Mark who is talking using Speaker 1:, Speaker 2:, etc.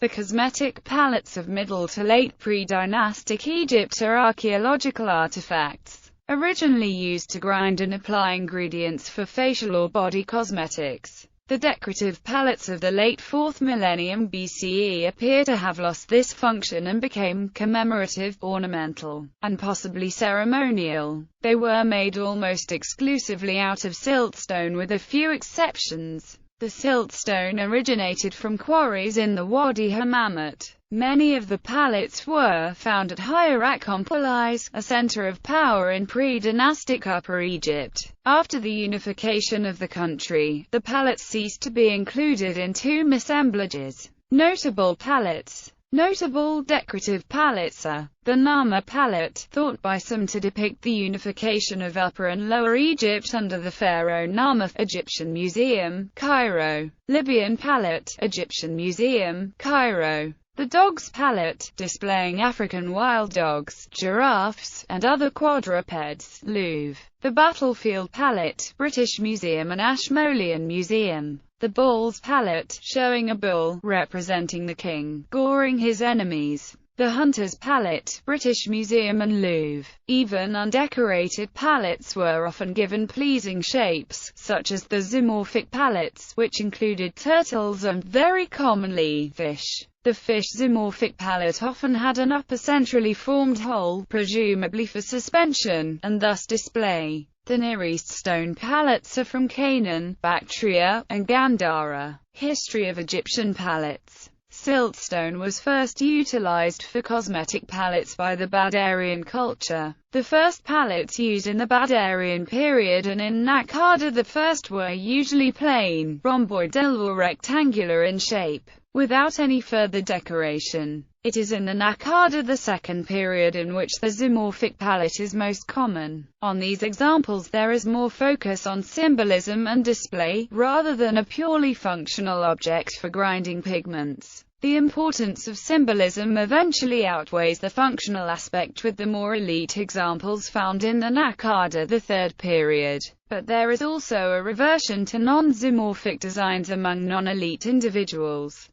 Speaker 1: The cosmetic palettes of Middle to late pre-dynastic Egypt are archaeological artifacts, originally used to grind and apply ingredients for facial or body cosmetics. The decorative palettes of the late 4th millennium BCE appear to have lost this function and became commemorative, ornamental, and possibly ceremonial. They were made almost exclusively out of siltstone with a few exceptions. The siltstone originated from quarries in the Wadi Hammamat. Many of the palettes were found at Hierakonpolis, a center of power in pre-dynastic Upper Egypt. After the unification of the country, the palettes ceased to be included in tomb assemblages. Notable palettes. Notable decorative palettes are the Nama palette, thought by some to depict the unification of Upper and Lower Egypt under the pharaoh Nama, Egyptian Museum, Cairo. Libyan palette, Egyptian Museum, Cairo. The Dogs palette, displaying African wild dogs, giraffes, and other quadrupeds, Louvre. The Battlefield palette, British Museum and Ashmolean Museum. The Bulls palette, showing a bull, representing the king, goring his enemies. The Hunters palette, British Museum and Louvre. Even undecorated palettes were often given pleasing shapes, such as the zoomorphic palettes, which included turtles and, very commonly, fish. The fish zoomorphic palette often had an upper centrally formed hole, presumably for suspension, and thus display. The Near East stone palettes are from Canaan, Bactria, and Gandhara. History of Egyptian palettes. Siltstone was first utilized for cosmetic palettes by the Badarian culture. The first palettes used in the Badarian period and in Naqada the first were usually plain, rhomboidal or rectangular in shape, without any further decoration. It is in the Naqada the second period in which the zoomorphic palette is most common. On these examples there is more focus on symbolism and display, rather than a purely functional object for grinding pigments. The importance of symbolism eventually outweighs the functional aspect with the more elite examples found in the Naqada the third period. But there is also a reversion to non-zoomorphic designs among non-elite individuals.